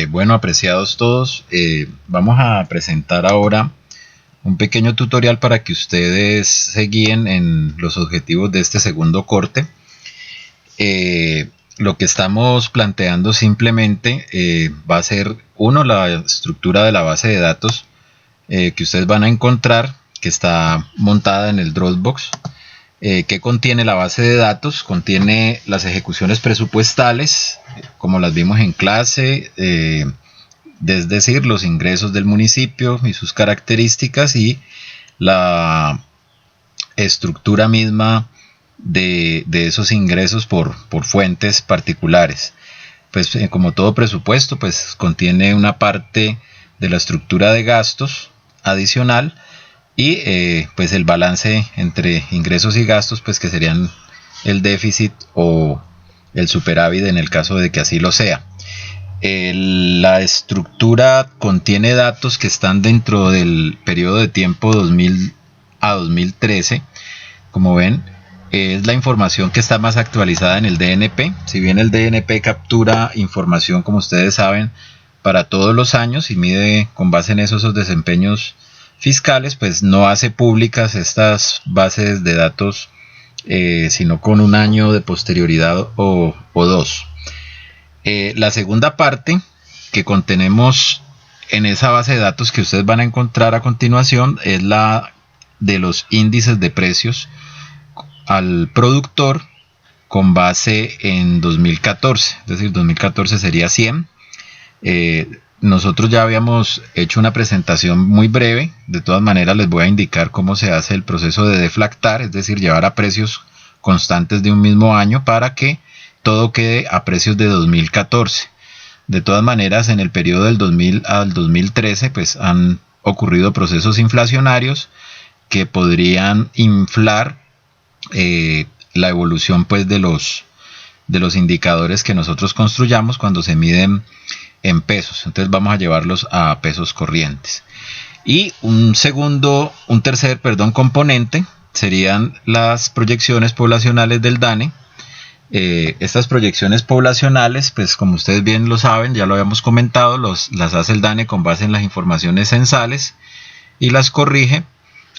Bueno, apreciados todos, vamos a presentar ahora un pequeño tutorial para que ustedes se guíen en los objetivos de este segundo corte. Lo que estamos planteando simplemente va a ser, uno, la estructura de la base de datos que ustedes van a encontrar, que está montada en el Dropbox. ¿Qué contiene la base de datos? Contiene las ejecuciones presupuestales, como las vimos en clase, es decir, los ingresos del municipio y sus características, y la estructura misma de esos ingresos por fuentes particulares. Pues como todo presupuesto, pues contiene una parte de la estructura de gastos adicional, y pues el balance entre ingresos y gastos, pues que serían el déficit o el superávit en el caso de que así lo sea. La estructura contiene datos que están dentro del periodo de tiempo 2000 a 2013. Como ven, es la información que está más actualizada en el DNP. Si bien el DNP captura información, como ustedes saben, para todos los años y mide con base en esos desempeños fiscales, pues no hace públicas estas bases de datos, sino con un año de posterioridad o dos. La segunda parte que contenemos en esa base de datos que ustedes van a encontrar a continuación es la de los índices de precios al productor con base en 2014, es decir, 2014 sería 100. Nosotros ya habíamos hecho una presentación muy breve. De todas maneras, les voy a indicar cómo se hace el proceso de deflactar, es decir, llevar a precios constantes de un mismo año para que todo quede a precios de 2014. De todas maneras, en el periodo del 2000 al 2013 pues han ocurrido procesos inflacionarios que podrían inflar la evolución pues de los indicadores que nosotros construyamos cuando se miden en pesos. Entonces vamos a llevarlos a pesos corrientes. Y un tercer componente serían las proyecciones poblacionales del DANE. Estas proyecciones poblacionales, pues como ustedes bien lo saben, ya lo habíamos comentado, las hace el DANE con base en las informaciones censales y las corrige.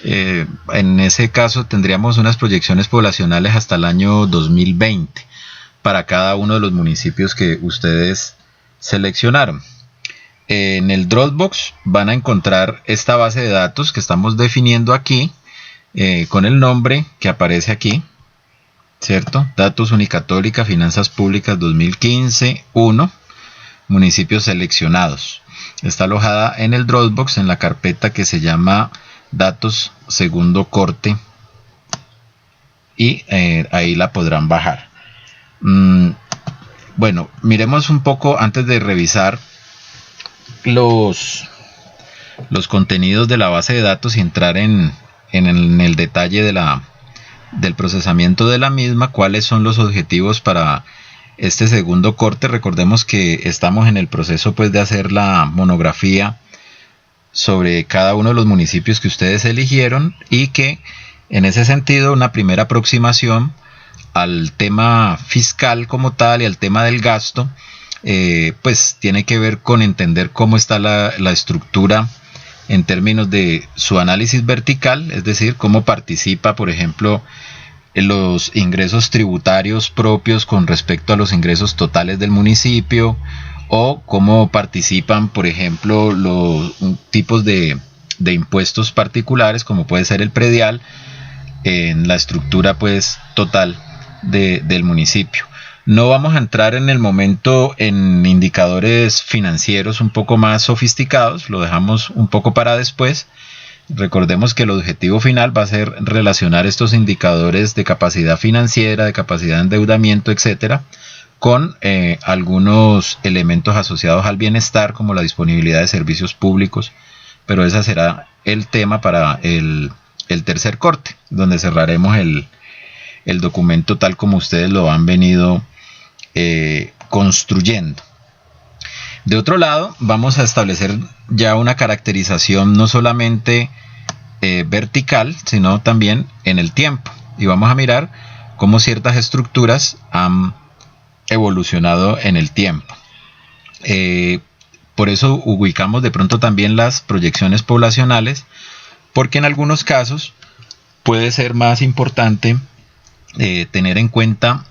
En ese caso tendríamos unas proyecciones poblacionales hasta el año 2020 para cada uno de los municipios que ustedes seleccionaron. En el Dropbox van a encontrar esta base de datos que estamos definiendo aquí, con el nombre que aparece aquí, ¿cierto? Datos Unicatólica, Finanzas Públicas 2015, 1, municipios seleccionados. Está alojada en el Dropbox en la carpeta que se llama Datos Segundo Corte, y ahí la podrán bajar. Bueno, miremos un poco antes de revisar los contenidos de la base de datos y entrar en el detalle del procesamiento de la misma. ¿Cuáles son los objetivos para este segundo corte? Recordemos que estamos en el proceso pues de hacer la monografía sobre cada uno de los municipios que ustedes eligieron, y que en ese sentido una primera aproximación al tema fiscal como tal y al tema del gasto, pues tiene que ver con entender cómo está la estructura en términos de su análisis vertical, es decir, cómo participa, por ejemplo, en los ingresos tributarios propios con respecto a los ingresos totales del municipio, o cómo participan, por ejemplo, los tipos de impuestos particulares, como puede ser el predial, en la estructura pues total del municipio. No vamos a entrar en el momento en indicadores financieros un poco más sofisticados, lo dejamos un poco para después. Recordemos que el objetivo final va a ser relacionar estos indicadores de capacidad financiera, de capacidad de endeudamiento, etcétera, con algunos elementos asociados al bienestar, como la disponibilidad de servicios públicos, pero ese será el tema para el tercer corte, donde cerraremos el documento tal como ustedes lo han venido construyendo. De otro lado, vamos a establecer ya una caracterización no solamente vertical, sino también en el tiempo, y vamos a mirar cómo ciertas estructuras han evolucionado en el tiempo. por eso ubicamos de pronto también las proyecciones poblacionales, porque en algunos casos puede ser más importante tener en cuenta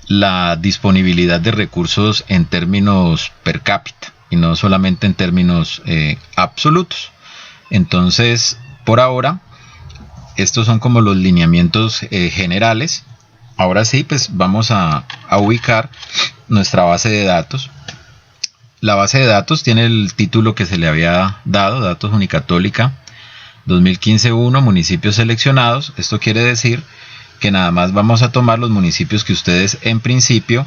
la disponibilidad de recursos en términos per cápita y no solamente en términos absolutos. Entonces, por ahora, estos son como los lineamientos generales. Ahora sí, pues vamos a ubicar nuestra base de datos. La base de datos tiene el título que se le había dado, Datos Unicatólica 2015-1, municipios seleccionados. Esto quiere decir que nada más vamos a tomar los municipios que ustedes en principio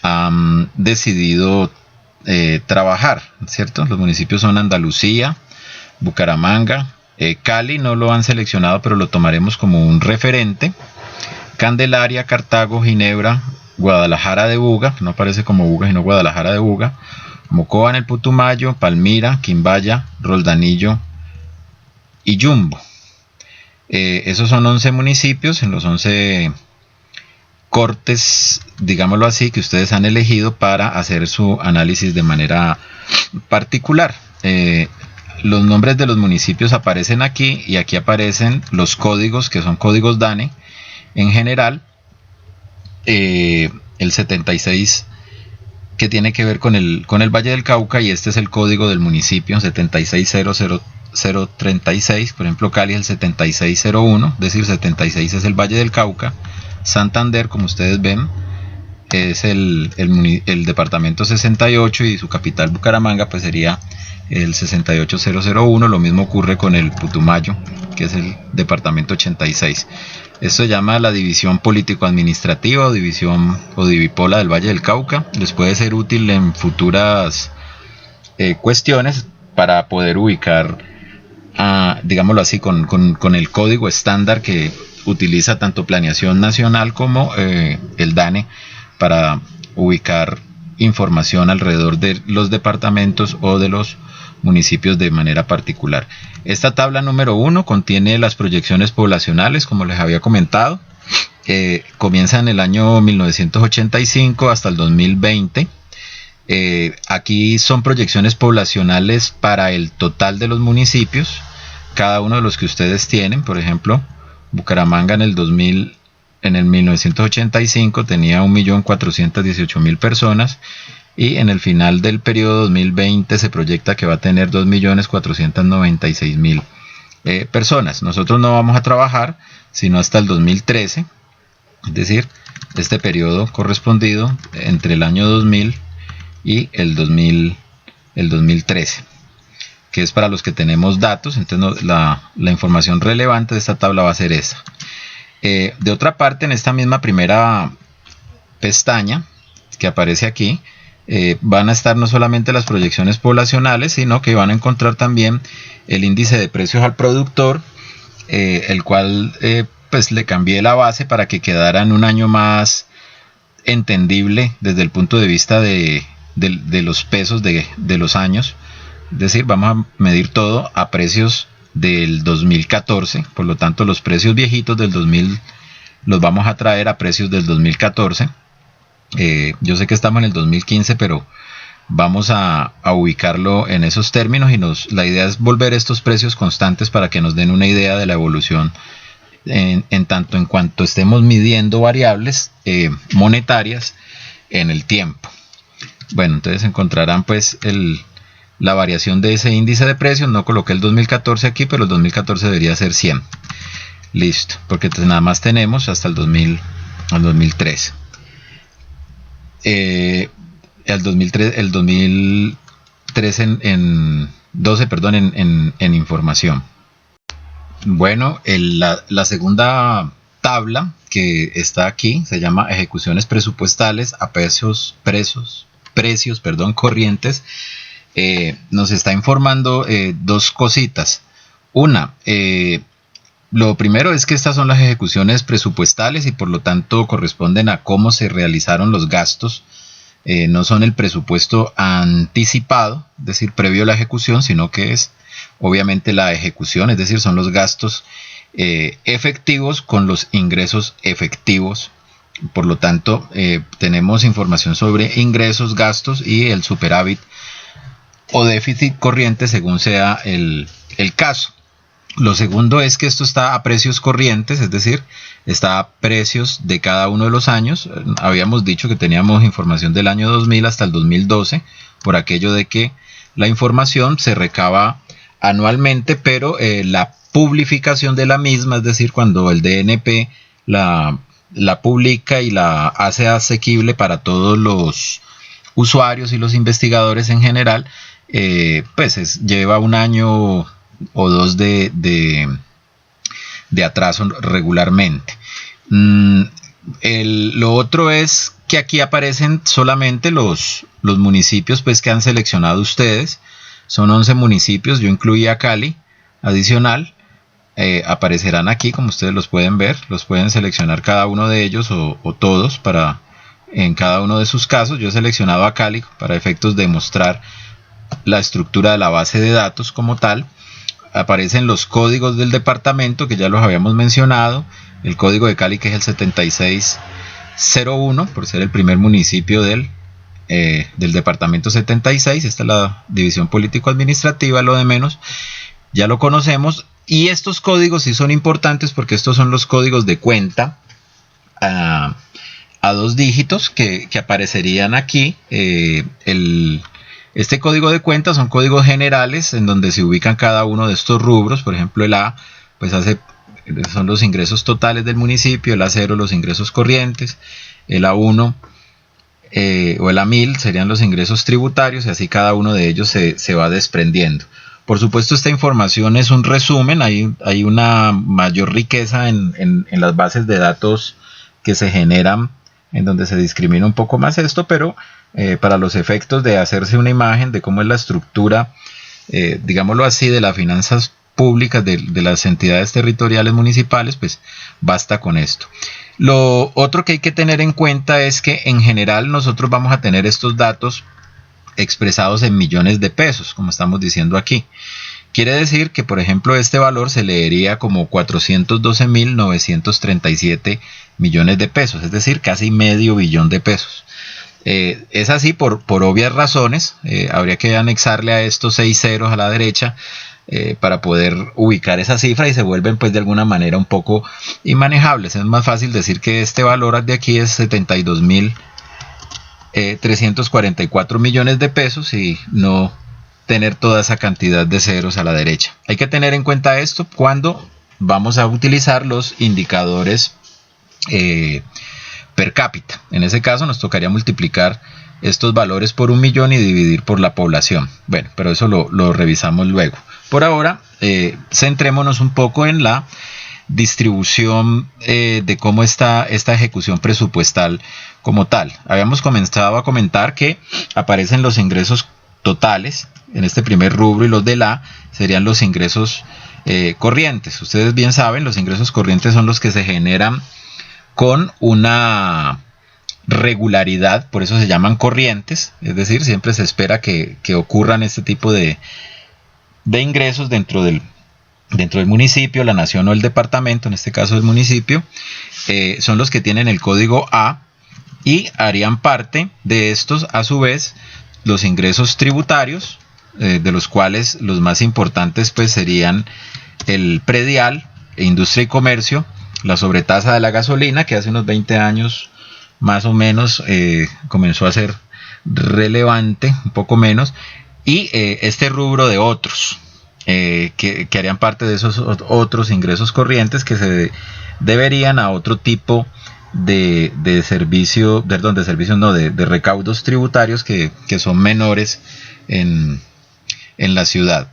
han decidido trabajar, ¿cierto? Los municipios son Andalucía, Bucaramanga, Cali no lo han seleccionado, pero lo tomaremos como un referente. Candelaria, Cartago, Ginebra, Guadalajara de Buga, no aparece como Buga sino Guadalajara de Buga, Mocoa en el Putumayo, Palmira, Quimbaya, Roldanillo y Yumbo. Esos son 11 municipios en los 11 cortes, digámoslo así, que ustedes han elegido para hacer su análisis de manera particular. Los nombres de los municipios aparecen aquí y aquí aparecen los códigos, que son códigos DANE. En general, el 76 que tiene que ver con el Valle del Cauca, y este es el código del municipio 7600036. Por ejemplo, Cali es el 7601, es decir, 76 es el Valle del Cauca. Santander, como ustedes ven, es el departamento 68 y su capital Bucaramanga pues sería el 68001. Lo mismo ocurre con el Putumayo, que es el departamento 86. Esto se llama la división político-administrativa o división o divipola del Valle del Cauca. Les puede ser útil en futuras cuestiones para poder ubicar, digámoslo así, con el código estándar que utiliza tanto Planeación Nacional como el DANE para ubicar información alrededor de los departamentos o de los municipios de manera particular. Esta tabla número 1 contiene las proyecciones poblacionales, como les había comentado. Comienza en el año 1985 hasta el 2020. Aquí son proyecciones poblacionales para el total de los municipios, cada uno de los que ustedes tienen. Por ejemplo, Bucaramanga en el 1985 tenía 1.418.000 personas, y en el final del periodo 2020 se proyecta que va a tener 2.496.000 personas. Nosotros no vamos a trabajar sino hasta el 2013, es decir, este periodo correspondido entre el año 2000 y el 2013, que es para los que tenemos datos. Entonces la información relevante de esta tabla va a ser esa. De otra parte, en esta misma primera pestaña que aparece aquí, van a estar no solamente las proyecciones poblacionales, sino que van a encontrar también el índice de precios al productor, el cual pues le cambié la base para que quedara en un año más entendible desde el punto de vista de los pesos de los años. Es decir, vamos a medir todo a precios del 2014, por lo tanto los precios viejitos del 2000 los vamos a traer a precios del 2014. Yo sé que estamos en el 2015, pero vamos a ubicarlo en esos términos, y la idea es volver estos precios constantes para que nos den una idea de la evolución en tanto en cuanto estemos midiendo variables monetarias en el tiempo. Bueno, entonces encontrarán pues la variación de ese índice de precios. No coloqué el 2014 aquí, pero el 2014 debería ser 100. Listo, porque nada más tenemos hasta el 2013. El 2013 en información. Bueno, la segunda tabla que está aquí se llama ejecuciones presupuestales a precios corrientes. Nos está informando dos cositas. Una, lo primero es que estas son las ejecuciones presupuestales y por lo tanto corresponden a cómo se realizaron los gastos. No son el presupuesto anticipado, es decir, previo a la ejecución, sino que es obviamente la ejecución, es decir, son los gastos efectivos con los ingresos efectivos. Por lo tanto, tenemos información sobre ingresos, gastos y el superávit o déficit corriente según sea el caso. Lo segundo es que esto está a precios corrientes, es decir, está a precios de cada uno de los años. Habíamos dicho que teníamos información del año 2000 hasta el 2012, por aquello de que la información se recaba anualmente, pero la publicación de la misma, es decir, cuando el DNP la publica y la hace asequible para todos los usuarios y los investigadores en general, pues lleva un año o dos de atraso regularmente. Lo otro es que aquí aparecen solamente los municipios pues que han seleccionado ustedes. Son 11 municipios, yo incluía Cali adicional. Aparecerán aquí como ustedes los pueden ver, los pueden seleccionar cada uno de ellos o todos en cada uno de sus casos. Yo he seleccionado a Cali para efectos de mostrar la estructura de la base de datos como tal. Aparecen los códigos del departamento que ya los habíamos mencionado. El código de Cali, que es el 7601, por ser el primer municipio del departamento 76. Esta es la división político-administrativa, lo de menos. Ya lo conocemos. Y estos códigos sí son importantes porque estos son los códigos de cuenta a 2 dígitos que aparecerían aquí. Este código de cuenta son códigos generales en donde se ubican cada uno de estos rubros. Por ejemplo, el A pues son los ingresos totales del municipio, el A0 los ingresos corrientes, el A1 o el A1000 serían los ingresos tributarios, y así cada uno de ellos se va desprendiendo. Por supuesto, esta información es un resumen, hay una mayor riqueza en las bases de datos que se generan, en donde se discrimina un poco más esto, pero para los efectos de hacerse una imagen de cómo es la estructura, digámoslo así, de las finanzas públicas de las entidades territoriales municipales, pues basta con esto. Lo otro que hay que tener en cuenta es que en general nosotros vamos a tener estos datos expresados en millones de pesos, como estamos diciendo aquí. Quiere decir que, por ejemplo, este valor se leería como 412.937 millones de pesos, es decir, casi medio billón de pesos. Es así por obvias razones. Habría que anexarle a estos 6 ceros a la derecha para poder ubicar esa cifra, y se vuelven pues de alguna manera un poco inmanejables. Es más fácil decir que este valor de aquí es 72.344 millones de pesos y no tener toda esa cantidad de ceros a la derecha. Hay que tener en cuenta esto cuando vamos a utilizar los indicadores per cápita. En ese caso nos tocaría multiplicar estos valores por 1.000.000 y dividir por la población. Bueno, pero eso lo revisamos luego. Por ahora, centrémonos un poco en la distribución de cómo está esta ejecución presupuestal como tal. Habíamos comenzado a comentar que aparecen los ingresos totales en este primer rubro, y los de la serían los ingresos corrientes. Ustedes bien saben, los ingresos corrientes son los que se generan con una regularidad, por eso se llaman corrientes, es decir, siempre se espera que ocurran este tipo de ingresos dentro del municipio, la nación o el departamento. En este caso el municipio, son los que tienen el código A, y harían parte de estos a su vez los ingresos tributarios, de los cuales los más importantes pues serían el predial, industria y comercio, la sobretasa de la gasolina, que hace unos 20 años más o menos comenzó a ser relevante, un poco menos, y este rubro de otros, que harían parte de esos otros ingresos corrientes que se deberían a otro tipo de recaudos tributarios que son menores en la ciudad.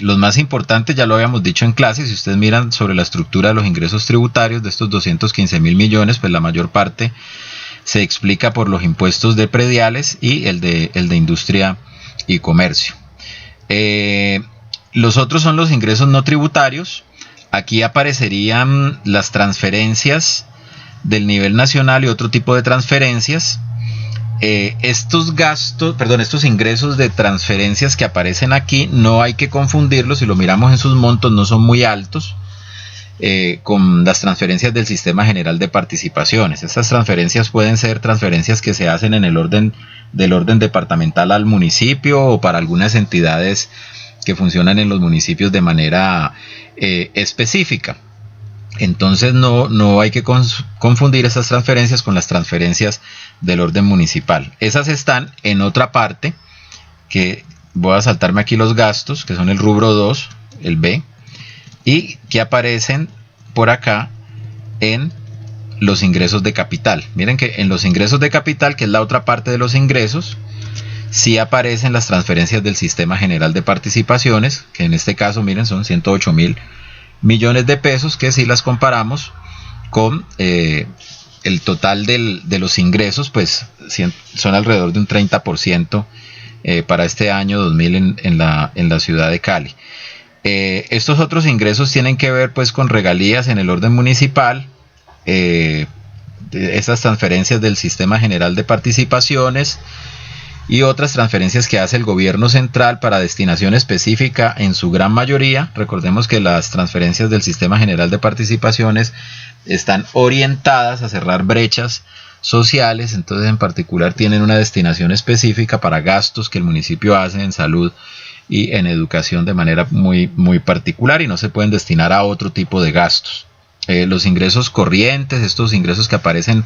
Los más importantes ya lo habíamos dicho en clase. Si ustedes miran sobre la estructura de los ingresos tributarios de estos 215.000 millones, pues la mayor parte se explica por los impuestos de prediales y el de industria y comercio. Los otros son los ingresos no tributarios. Aquí aparecerían las transferencias del nivel nacional y otro tipo de transferencias. Estos ingresos de transferencias que aparecen aquí no hay que confundirlos. Si lo miramos en sus montos, no son muy altos. con las transferencias del Sistema General de Participaciones. Estas transferencias pueden ser transferencias que se hacen en el orden del orden departamental al municipio, o para algunas entidades que funcionan en los municipios de manera específica. Entonces no hay que confundir esas transferencias con las transferencias del orden municipal. Esas están en otra parte, que voy a saltarme aquí los gastos, que son el rubro 2, el B, y que aparecen por acá en los ingresos de capital. Miren que en los ingresos de capital, que es la otra parte de los ingresos, sí aparecen las transferencias del Sistema General de Participaciones, que en este caso, miren, son 108.000 millones de pesos, que si las comparamos con el total de los ingresos, pues son alrededor de un 30% para este año 2000 en la ciudad de Cali. Estos otros ingresos tienen que ver pues con regalías en el orden municipal, estas transferencias del Sistema General de Participaciones y otras transferencias que hace el gobierno central para destinación específica en su gran mayoría. Recordemos que las transferencias del Sistema General de Participaciones están orientadas a cerrar brechas sociales, entonces en particular tienen una destinación específica para gastos que el municipio hace en salud y en educación de manera muy particular, y no se pueden destinar a otro tipo de gastos. Los ingresos corrientes, estos ingresos que aparecen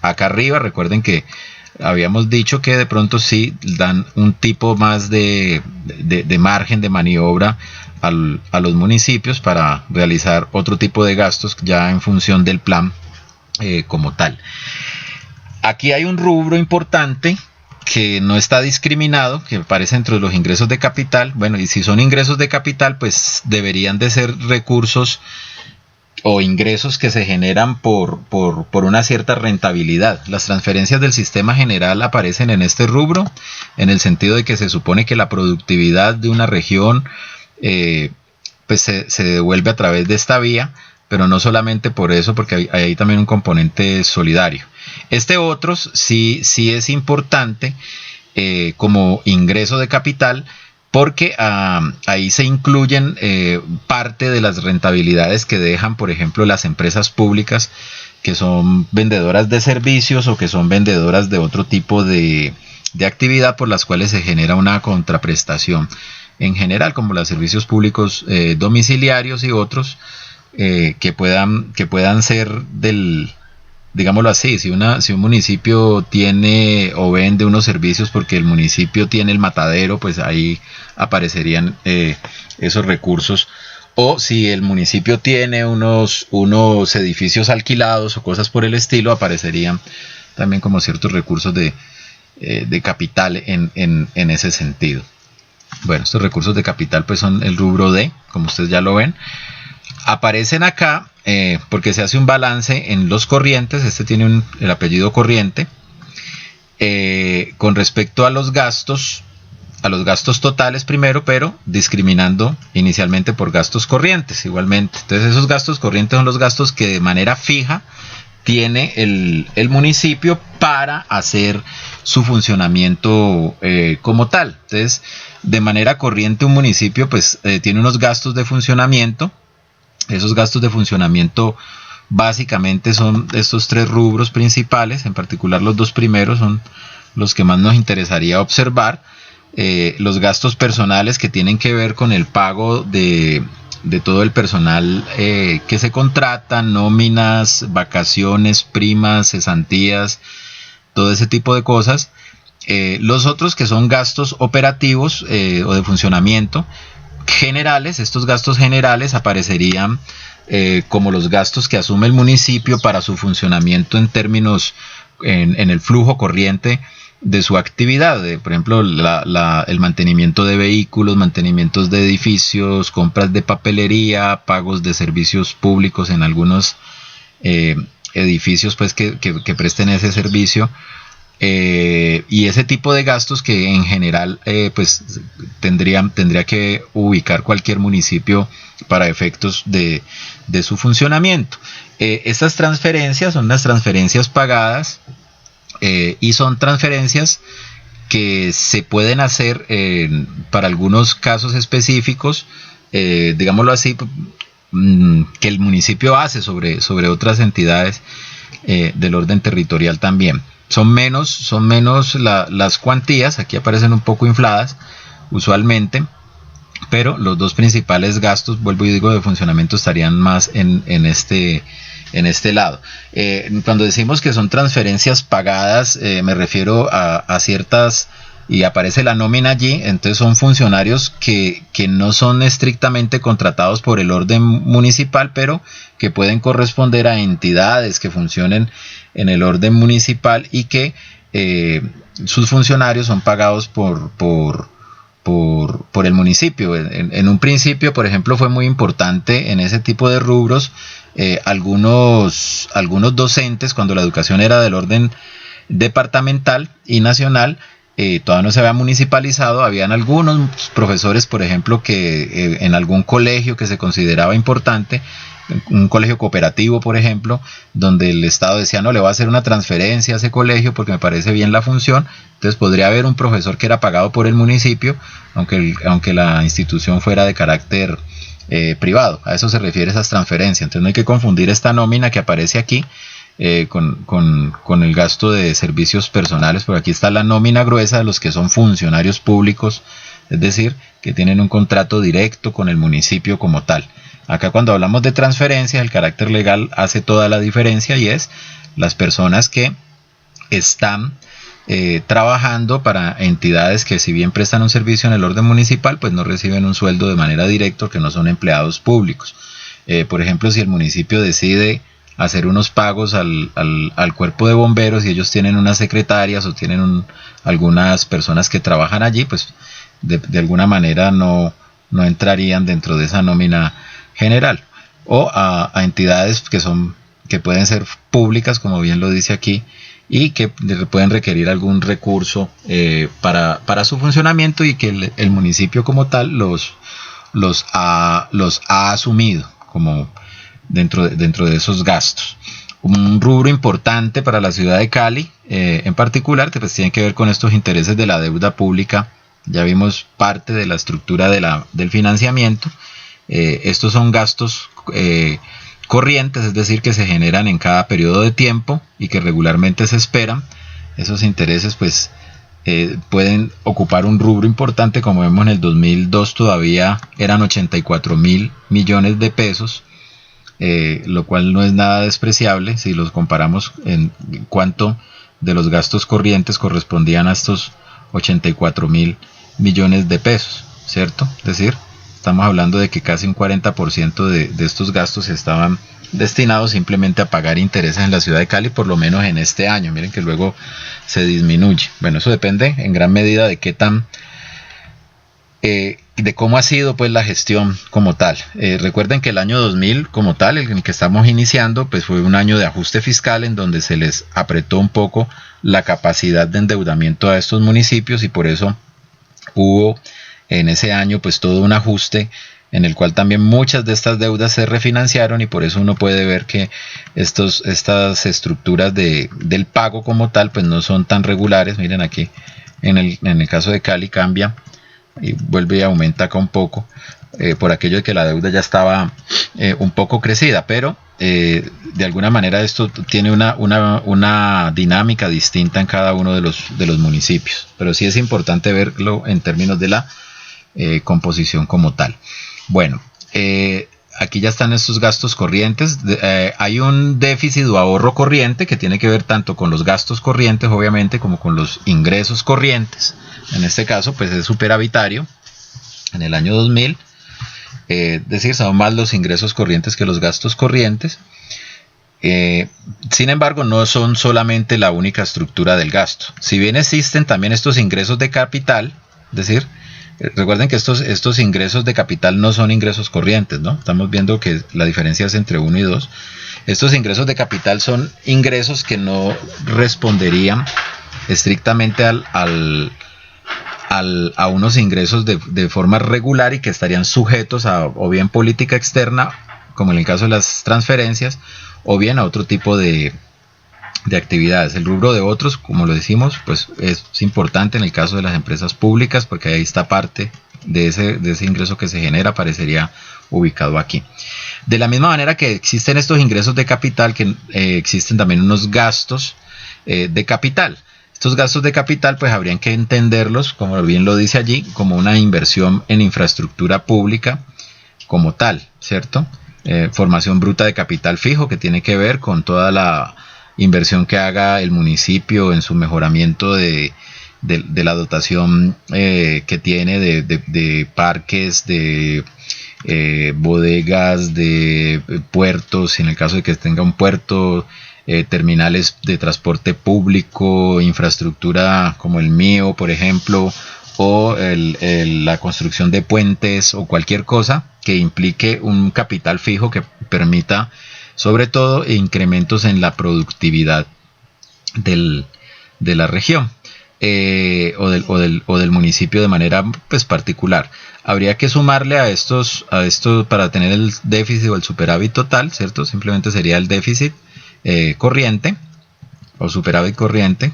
acá arriba, recuerden que habíamos dicho que de pronto sí dan un tipo más de margen de maniobra a los municipios para realizar otro tipo de gastos ya en función del plan como tal. Aquí hay un rubro importante que no está discriminado, que aparece entre los ingresos de capital. Bueno, y si son ingresos de capital, pues deberían de ser recursos o ingresos que se generan por una cierta rentabilidad. Las transferencias del Sistema General aparecen en este rubro, en el sentido de que se supone que la productividad de una región pues se devuelve a través de esta vía, pero no solamente por eso, porque hay también un componente solidario. Este otro sí es importante como ingreso de capital, porque ahí se incluyen parte de las rentabilidades que dejan, por ejemplo, las empresas públicas que son vendedoras de servicios o que son vendedoras de otro tipo de actividad por las cuales se genera una contraprestación en general, como los servicios públicos domiciliarios y otros que puedan ser digámoslo así, si un municipio tiene o vende unos servicios porque el municipio tiene el matadero, pues ahí aparecerían esos recursos. O si el municipio tiene unos edificios alquilados o cosas por el estilo, aparecerían también como ciertos recursos de capital en ese sentido. Bueno, estos recursos de capital pues son el rubro D, como ustedes ya lo ven. Aparecen acá porque se hace un balance en los corrientes. Este tiene el apellido corriente con respecto a los gastos totales primero, pero discriminando inicialmente por gastos corrientes igualmente. Entonces esos gastos corrientes son los gastos que de manera fija tiene el municipio para hacer su funcionamiento como tal. Entonces, de manera corriente un municipio pues tiene unos gastos de funcionamiento. Esos gastos de funcionamiento básicamente son estos tres rubros principales. En particular los dos primeros son los que más nos interesaría observar. Los gastos personales, que tienen que ver con el pago de todo el personal que se contrata, nóminas, vacaciones, primas, cesantías, todo ese tipo de cosas. Los otros, que son gastos operativos o de funcionamiento generales. Estos gastos generales aparecerían como los gastos que asume el municipio para su funcionamiento en términos en el flujo corriente de su actividad, por ejemplo el mantenimiento de vehículos, mantenimientos de edificios, compras de papelería, pagos de servicios públicos en algunos edificios pues que presten ese servicio. Y ese tipo de gastos que en general pues tendría que ubicar cualquier municipio para efectos de su funcionamiento. Estas transferencias son las transferencias pagadas y son transferencias que se pueden hacer para algunos casos específicos, digámoslo así, que el municipio hace sobre otras entidades del orden territorial también. Son menos las cuantías, aquí aparecen un poco infladas usualmente, pero los dos principales gastos, vuelvo y digo, de funcionamiento estarían más en este lado. Cuando decimos que son transferencias pagadas, me refiero a ciertas, y aparece la nómina allí, entonces son funcionarios que no son estrictamente contratados por el orden municipal, pero que pueden corresponder a entidades que funcionen en el orden municipal y que sus funcionarios son pagados por el municipio. En un principio, por ejemplo, fue muy importante en ese tipo de rubros algunos docentes, cuando la educación era del orden departamental y nacional, todavía no se había municipalizado. Habían algunos profesores, por ejemplo, que en algún colegio que se consideraba importante, un colegio cooperativo, por ejemplo, donde el Estado decía, no, le voy a hacer una transferencia a ese colegio porque me parece bien la función. Entonces podría haber un profesor que era pagado por el municipio, aunque la institución fuera de carácter privado. A eso se refiere esas transferencias. Entonces no hay que confundir esta nómina que aparece aquí con el gasto de servicios personales, porque aquí está la nómina gruesa de los que son funcionarios públicos, es decir, que tienen un contrato directo con el municipio como tal. Acá, cuando hablamos de transferencias, el carácter legal hace toda la diferencia, y es las personas que están trabajando para entidades que, si bien prestan un servicio en el orden municipal, pues no reciben un sueldo de manera directa, que no son empleados públicos. Por ejemplo, si el municipio decide hacer unos pagos al cuerpo de bomberos y ellos tienen unas secretarias o tienen algunas personas que trabajan allí, pues de alguna manera no entrarían dentro de esa nómina general. O a entidades que pueden ser públicas, como bien lo dice aquí, y que pueden requerir algún recurso para su funcionamiento, y que el municipio como tal los ha asumido como dentro de esos gastos. Un rubro importante para la ciudad de Cali en particular, pues tiene que ver con estos intereses de la deuda pública. Ya vimos parte de la estructura del financiamiento. Estos son gastos corrientes, es decir, que se generan en cada periodo de tiempo y que regularmente se esperan. Esos intereses pues pueden ocupar un rubro importante. Como vemos, en el 2002 todavía eran 84.000 millones de pesos, lo cual no es nada despreciable si los comparamos en cuánto de los gastos corrientes correspondían a estos 84.000 millones de pesos, ¿cierto? Es decir, estamos hablando de que casi un 40% de estos gastos estaban destinados simplemente a pagar intereses en la ciudad de Cali, por lo menos en este año. Miren que luego se disminuye. Bueno, eso depende en gran medida de qué tan de cómo ha sido pues la gestión como tal. Recuerden que el año 2000 como tal, el en el que estamos iniciando, pues fue un año de ajuste fiscal, en donde se les apretó un poco la capacidad de endeudamiento a estos municipios, y por eso hubo en ese año pues todo un ajuste en el cual también muchas de estas deudas se refinanciaron, y por eso uno puede ver que estas estructuras del pago como tal pues no son tan regulares. Miren aquí en el caso de Cali cambia y vuelve y aumenta acá un poco, por aquello de que la deuda ya estaba un poco crecida, pero de alguna manera esto tiene una dinámica distinta en cada uno de los municipios, pero sí es importante verlo en términos de la composición como tal. Bueno, aquí ya están estos gastos corrientes. Hay un déficit o ahorro corriente que tiene que ver tanto con los gastos corrientes, obviamente, como con los ingresos corrientes. En este caso pues es superavitario en el año 2000, es decir, son más los ingresos corrientes que los gastos corrientes. Sin embargo, no son solamente la única estructura del gasto. Si bien existen también estos ingresos de capital, es decir, recuerden que estos ingresos de capital no son ingresos corrientes, ¿no? Estamos viendo que la diferencia es entre 1 y 2. Estos ingresos de capital son ingresos que no responderían estrictamente a unos ingresos de forma regular, y que estarían sujetos a o bien política externa, como en el caso de las transferencias, o bien a otro tipo de actividades. El rubro de otros, como lo decimos, pues es importante en el caso de las empresas públicas, porque ahí está parte de ese ingreso que se genera, aparecería ubicado aquí. De la misma manera que existen estos ingresos de capital, que existen también unos gastos de capital. Estos gastos de capital pues habrían que entenderlos, como bien lo dice allí, como una inversión en infraestructura pública como tal, ¿cierto? Formación bruta de capital fijo, que tiene que ver con toda la inversión que haga el municipio en su mejoramiento de la dotación que tiene de parques, de bodegas, de puertos, en el caso de que tenga un puerto, terminales de transporte público, infraestructura como el mío, por ejemplo, o la construcción de puentes o cualquier cosa que implique un capital fijo que permita sobre todo incrementos en la productividad de la región o del municipio de manera pues particular. Habría que sumarle a esto para tener el déficit o el superávit total, ¿cierto? Simplemente sería el déficit corriente o superávit corriente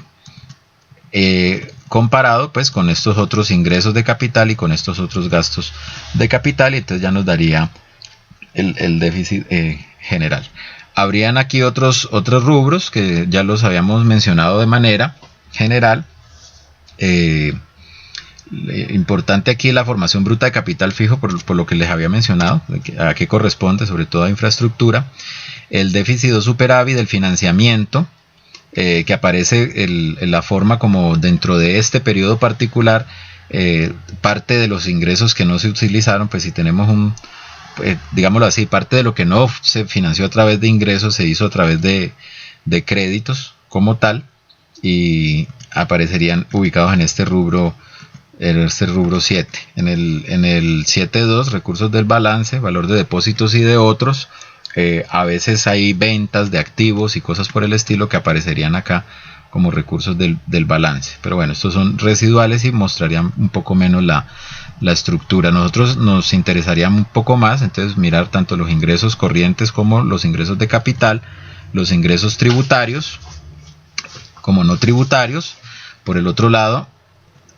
comparado pues con estos otros ingresos de capital y con estos otros gastos de capital, y entonces ya nos daría el déficit general. Habrían aquí otros rubros que ya los habíamos mencionado de manera general. Importante aquí la formación bruta de capital fijo, por lo que les había mencionado, a qué corresponde, sobre todo a infraestructura. El déficit o superávit del financiamiento, que aparece en la forma como dentro de este periodo particular, parte de los ingresos que no se utilizaron, pues si tenemos digámoslo así, parte de lo que no se financió a través de ingresos se hizo a través de créditos como tal, y aparecerían ubicados en este rubro 7. En el 7.2, recursos del balance, valor de depósitos y de otros, a veces hay ventas de activos y cosas por el estilo que aparecerían acá como recursos del balance, pero bueno, estos son residuales y mostrarían un poco menos la estructura. Nosotros nos interesaría un poco más entonces mirar tanto los ingresos corrientes como los ingresos de capital, los ingresos tributarios como no tributarios. Por el otro lado,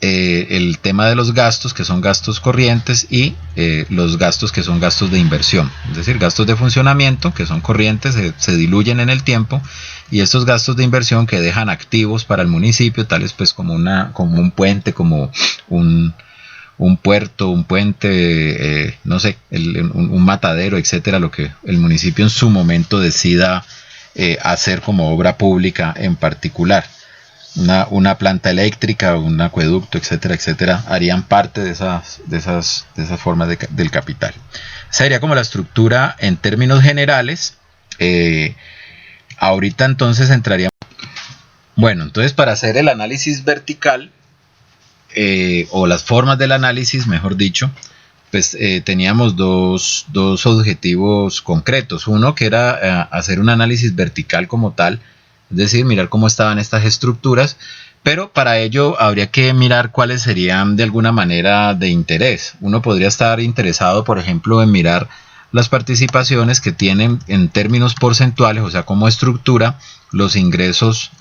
el tema de los gastos, que son gastos corrientes, y los gastos que son gastos de inversión, es decir, gastos de funcionamiento que son corrientes, se diluyen en el tiempo, y estos gastos de inversión que dejan activos para el municipio, tales pues como un puente, como un puerto, un puente, no sé, un matadero, etcétera, lo que el municipio en su momento decida hacer como obra pública en particular. Una planta eléctrica, un acueducto, etcétera, etcétera, harían parte de esas formas del capital. Sería como la estructura en términos generales. Ahorita entonces entraríamos. Bueno, entonces para hacer el análisis vertical, o las formas del análisis, mejor dicho, pues teníamos dos objetivos concretos. Uno que era hacer un análisis vertical como tal, es decir, mirar cómo estaban estas estructuras, pero para ello habría que mirar cuáles serían de alguna manera de interés. Uno podría estar interesado, por ejemplo, en mirar las participaciones que tienen en términos porcentuales, o sea, cómo estructura los ingresos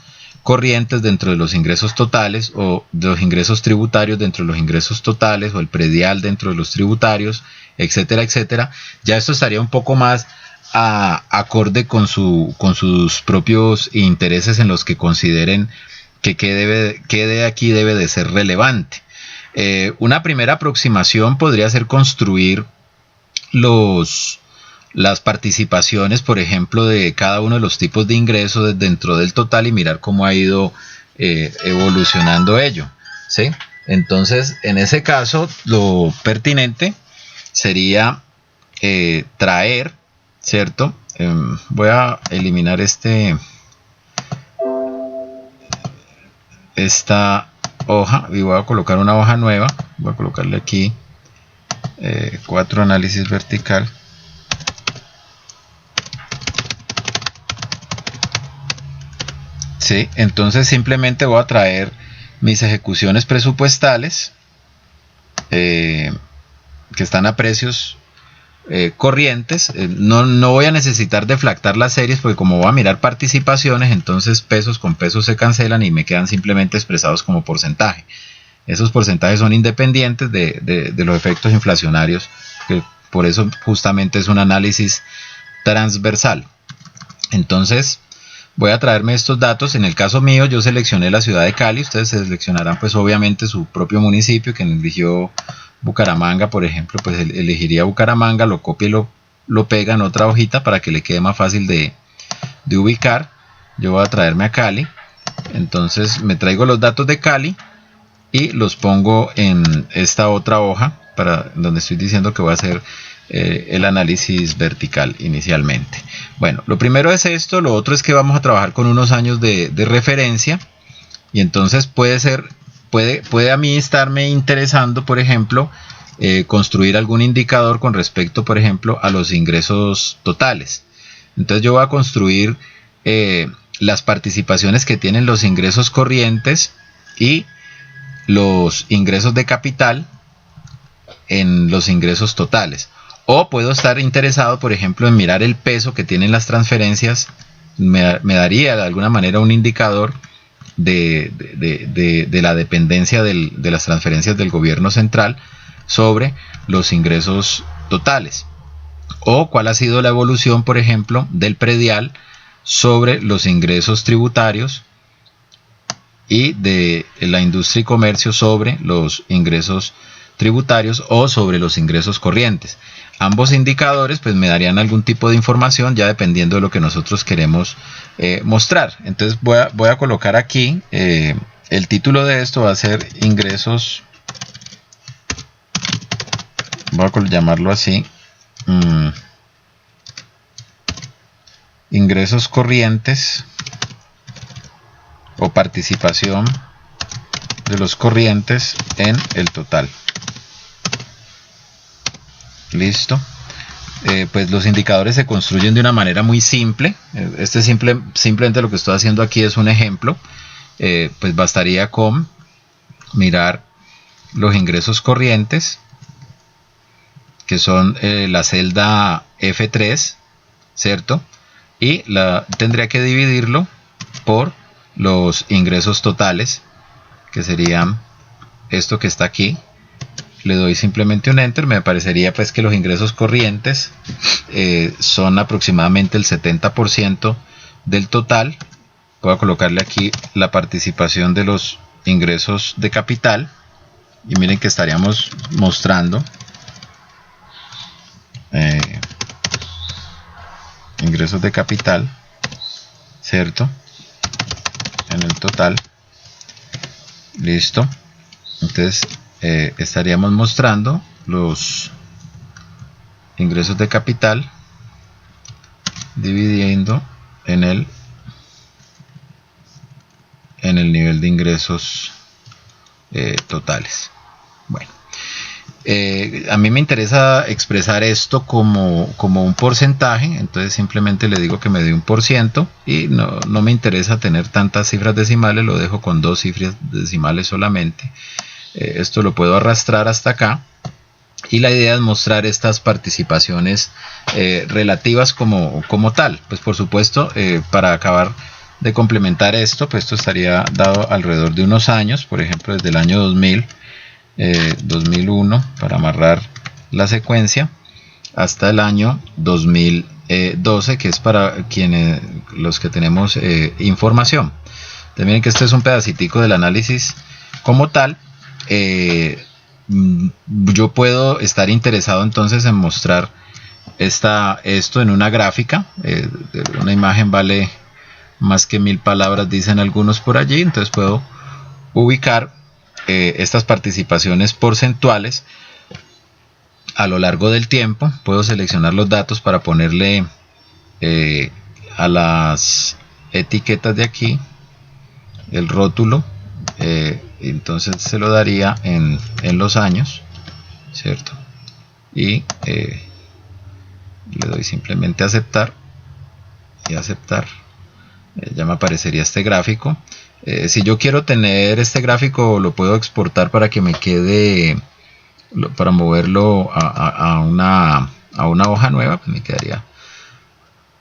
corrientes dentro de los ingresos totales, o de los ingresos tributarios dentro de los ingresos totales, o el predial dentro de los tributarios, etcétera, etcétera. Ya esto estaría un poco más acorde con sus propios intereses, en los que consideren que qué de aquí debe de ser relevante. Una primera aproximación podría ser construir las participaciones, por ejemplo, de cada uno de los tipos de ingresos dentro del total, y mirar cómo ha ido evolucionando ello, ¿sí? Entonces, en ese caso, lo pertinente sería traer, ¿cierto? Voy a eliminar esta hoja y voy a colocar una hoja nueva. Voy a colocarle aquí 4 análisis vertical. Sí, entonces simplemente voy a traer mis ejecuciones presupuestales que están a precios corrientes. No voy a necesitar deflactar las series, porque como voy a mirar participaciones, entonces pesos con pesos se cancelan y me quedan simplemente expresados como porcentaje. Esos porcentajes son independientes de los efectos inflacionarios que por eso justamente es un análisis transversal. Entonces voy a traerme estos datos. En el caso mío yo seleccioné la ciudad de Cali, ustedes seleccionarán pues obviamente su propio municipio. Quien eligió Bucaramanga, por ejemplo, pues elegiría Bucaramanga, lo copia y lo pega en otra hojita para que le quede más fácil de ubicar. Yo voy a traerme a Cali, entonces me traigo los datos de Cali y los pongo en esta otra hoja para donde estoy diciendo que voy a hacer el análisis vertical inicialmente. Bueno, lo primero es esto. Lo otro es que vamos a trabajar con unos años de referencia, y entonces puede a mí estarme interesando, por ejemplo, construir algún indicador con respecto, por ejemplo, a los ingresos totales. Entonces yo voy a construir las participaciones que tienen los ingresos corrientes y los ingresos de capital en los ingresos totales. O puedo estar interesado, por ejemplo, en mirar el peso que tienen las transferencias. Me daría de alguna manera un indicador de la dependencia de las transferencias del gobierno central sobre los ingresos totales. O cuál ha sido la evolución, por ejemplo, del predial sobre los ingresos tributarios y de la industria y comercio sobre los ingresos tributarios o sobre los ingresos corrientes. Ambos indicadores pues me darían algún tipo de información ya dependiendo de lo que nosotros queremos mostrar. Entonces voy a colocar aquí el título de esto va a ser ingresos, voy a llamarlo así, ingresos corrientes o participación de los corrientes en el total. Listo. Pues los indicadores se construyen de una manera muy simple. Simplemente lo que estoy haciendo aquí es un ejemplo. Pues bastaría con mirar los ingresos corrientes, que son la celda F3, ¿cierto? Y tendría que dividirlo por los ingresos totales, que serían esto que está aquí. Le doy simplemente un enter, me aparecería pues que los ingresos corrientes son aproximadamente el 70% del total. Voy a colocarle aquí la participación de los ingresos de capital y miren que estaríamos mostrando ingresos de capital, ¿cierto? En el total. Listo. Entonces estaríamos mostrando los ingresos de capital dividiendo en el nivel de ingresos totales. Bueno, a mí me interesa expresar esto como un porcentaje, entonces simplemente le digo que me dé un % y no me interesa tener tantas cifras decimales, lo dejo con 2 cifras decimales solamente. Esto lo puedo arrastrar hasta acá y la idea es mostrar estas participaciones relativas como tal. Pues por supuesto, para acabar de complementar esto, pues esto estaría dado alrededor de unos años, por ejemplo desde el año 2001 para amarrar la secuencia hasta el año 2012, que es para los que tenemos información. También que este es un pedacitico del análisis como tal. Yo puedo estar interesado entonces en mostrar esto en una gráfica. Una imagen vale más que 1000 palabras, dicen algunos por allí. Entonces puedo ubicar estas participaciones porcentuales a lo largo del tiempo. Puedo seleccionar los datos para ponerle a las etiquetas de aquí el rótulo. Entonces se lo daría en los años, ¿cierto? Y le doy simplemente a aceptar y aceptar. Ya me aparecería este gráfico. Si yo quiero tener este gráfico, lo puedo exportar para que me quede, para moverlo a una hoja nueva, pues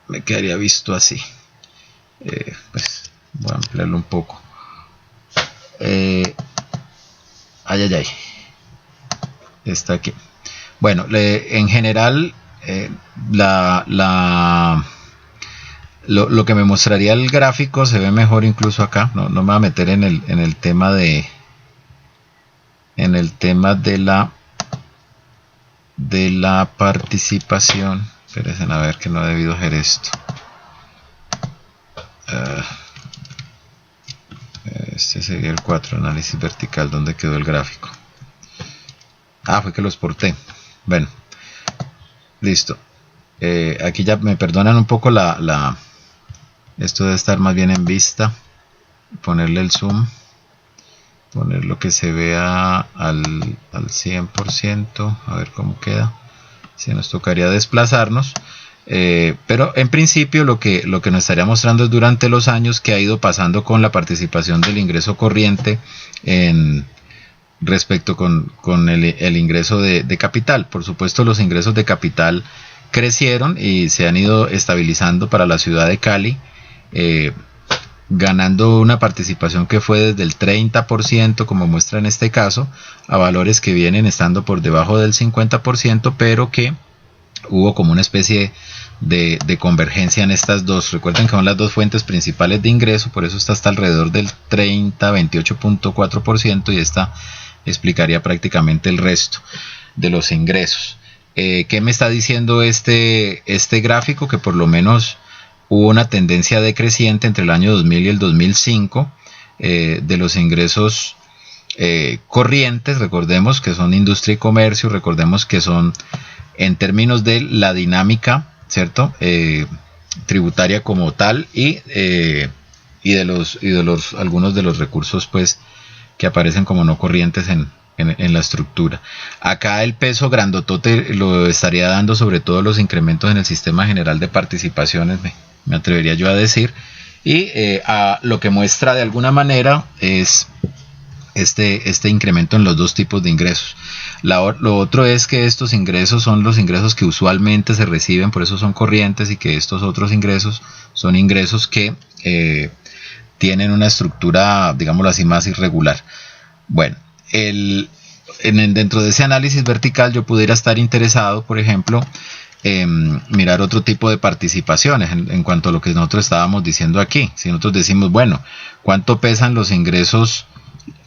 me quedaría visto así. Pues voy a ampliarlo un poco. Ay, está aquí. Bueno, en general, lo que me mostraría el gráfico se ve mejor incluso acá. No me voy a meter en el tema de la participación. Espérense, a ver, que no he debido hacer esto. Este sería el 4, análisis vertical. ¿Dónde quedó el gráfico? Fue que lo exporté. Bueno, listo. Aquí ya me perdonan un poco esto debe estar más bien en vista. Ponerle el zoom, poner lo que se vea al 100%, a ver cómo queda. Si nos tocaría desplazarnos, pero en principio lo que nos estaría mostrando es durante los años que ha ido pasando con la participación del ingreso corriente respecto con el ingreso de capital. Por supuesto, los ingresos de capital crecieron y se han ido estabilizando para la ciudad de Cali, ganando una participación que fue desde el 30%, como muestra en este caso, a valores que vienen estando por debajo del 50%, pero que hubo como una especie de convergencia en estas dos. Recuerden que son las dos fuentes principales de ingreso, por eso está hasta alrededor del 28.4%, y esta explicaría prácticamente el resto de los ingresos. ¿Qué me está diciendo este gráfico? Que por lo menos hubo una tendencia decreciente entre el año 2000 y el 2005 de los ingresos corrientes. Recordemos que son industria y comercio, recordemos que son en términos de la dinámica, ¿cierto? Tributaria como tal, y de algunos de los recursos pues que aparecen como no corrientes en la estructura. Acá el peso grandotote lo estaría dando sobre todo los incrementos en el sistema general de participaciones, me atrevería yo a decir, y lo que muestra de alguna manera es este incremento en los dos tipos de ingresos. Lo otro es que estos ingresos son los ingresos que usualmente se reciben, por eso son corrientes, y que estos otros ingresos son ingresos que tienen una estructura, digámoslo así, más irregular. Bueno, dentro de ese análisis vertical yo pudiera estar interesado, por ejemplo, mirar otro tipo de participaciones en cuanto a lo que nosotros estábamos diciendo aquí. Si nosotros decimos, bueno, ¿cuánto pesan los ingresos?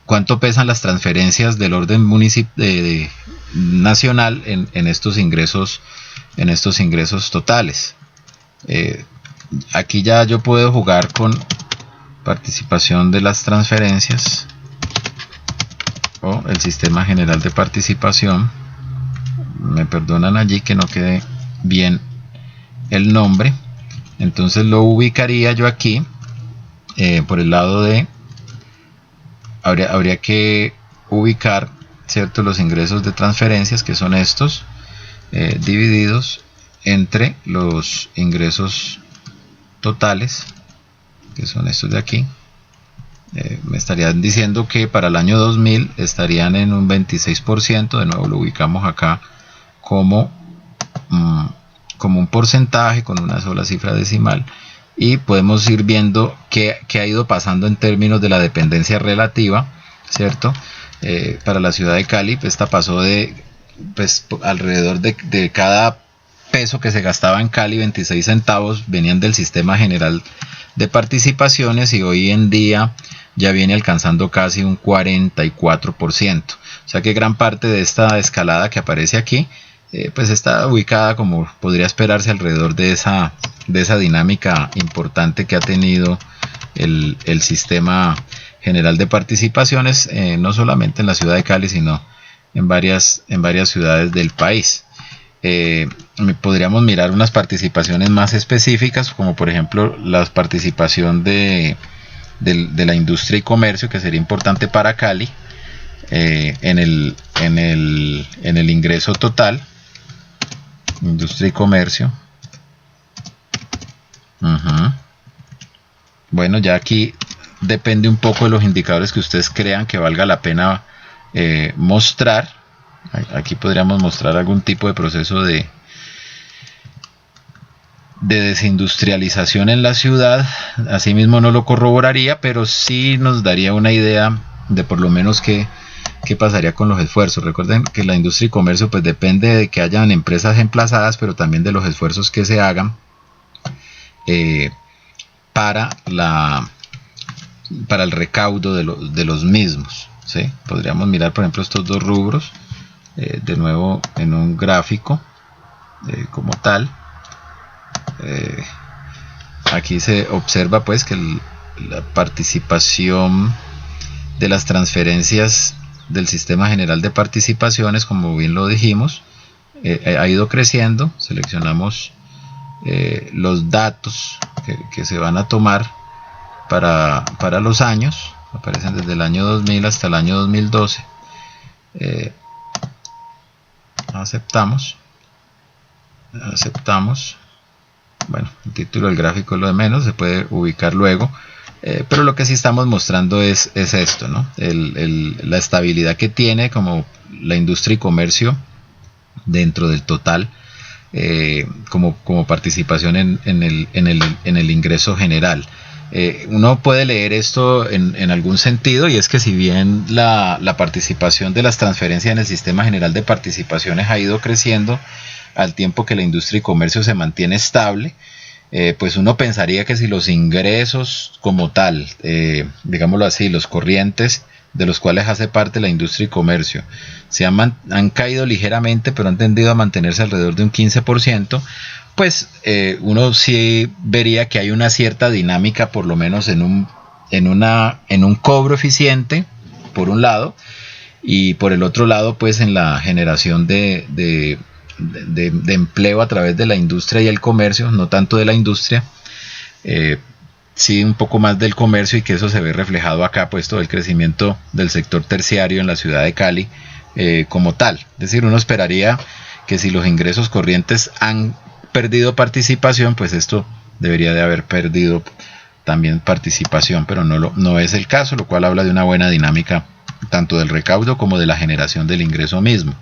¿Cuánto pesan las transferencias del orden nacional en estos ingresos totales? Aquí ya yo puedo jugar con participación de las transferencias o el sistema general de participación. Me perdonan allí que no quede bien el nombre. Entonces lo ubicaría yo aquí por el lado de habría que ubicar, ¿cierto?, los ingresos de transferencias, que son estos, divididos entre los ingresos totales, que son estos de aquí. Me estarían diciendo que para el año 2000 estarían en un 26%. De nuevo lo ubicamos acá como un porcentaje con una sola cifra decimal, y podemos ir viendo qué ha ido pasando en términos de la dependencia relativa, ¿cierto? Para la ciudad de Cali, esta pasó de alrededor de cada peso que se gastaba en Cali, 26 centavos venían del sistema general de participaciones, y hoy en día ya viene alcanzando casi un 44%. O sea que gran parte de esta escalada que aparece aquí pues está ubicada, como podría esperarse, alrededor de esa dinámica importante que ha tenido el sistema general de participaciones, no solamente en la ciudad de Cali, sino en varias ciudades del país. Podríamos mirar unas participaciones más específicas, como por ejemplo la participación de la industria y comercio, que sería importante para Cali en el ingreso total. Industria y comercio. Bueno, ya aquí depende un poco de los indicadores que ustedes crean que valga la pena mostrar. Aquí podríamos mostrar algún tipo de proceso de desindustrialización en la ciudad. Asimismo no lo corroboraría, pero sí nos daría una idea de por lo menos qué ¿qué pasaría con los esfuerzos? Recuerden que la industria y comercio pues depende de que hayan empresas emplazadas, pero también de los esfuerzos que se hagan para el recaudo de los mismos, ¿sí? Podríamos mirar, por ejemplo, estos dos rubros de nuevo en un gráfico como tal. Aquí se observa pues que la participación de las transferencias del sistema general de participaciones, como bien lo dijimos, ha ido creciendo. Seleccionamos los datos que se van a tomar para los años, aparecen desde el año 2000 hasta el año 2012. Aceptamos. Bueno, el título del gráfico es lo de menos, se puede ubicar luego, pero lo que sí estamos mostrando es esto, ¿no? La estabilidad que tiene como la industria y comercio dentro del total, como participación en el ingreso general. Uno puede leer esto en algún sentido, y es que si bien la participación de las transferencias en el sistema general de participaciones ha ido creciendo al tiempo que la industria y comercio se mantiene estable, pues uno pensaría que si los ingresos como tal, digámoslo así, los corrientes de los cuales hace parte la industria y comercio, han caído ligeramente, pero han tendido a mantenerse alrededor de un 15%, pues uno sí vería que hay una cierta dinámica, por lo menos en un cobro eficiente, por un lado, y por el otro lado, pues en la generación de empleo a través de la industria y el comercio, no tanto de la industria, sí un poco más del comercio, y que eso se ve reflejado acá, pues todo el crecimiento del sector terciario en la ciudad de Cali como tal. Es decir, uno esperaría que si los ingresos corrientes han perdido participación, pues esto debería de haber perdido también participación, pero no es el caso, lo cual habla de una buena dinámica tanto del recaudo como de la generación del ingreso mismo.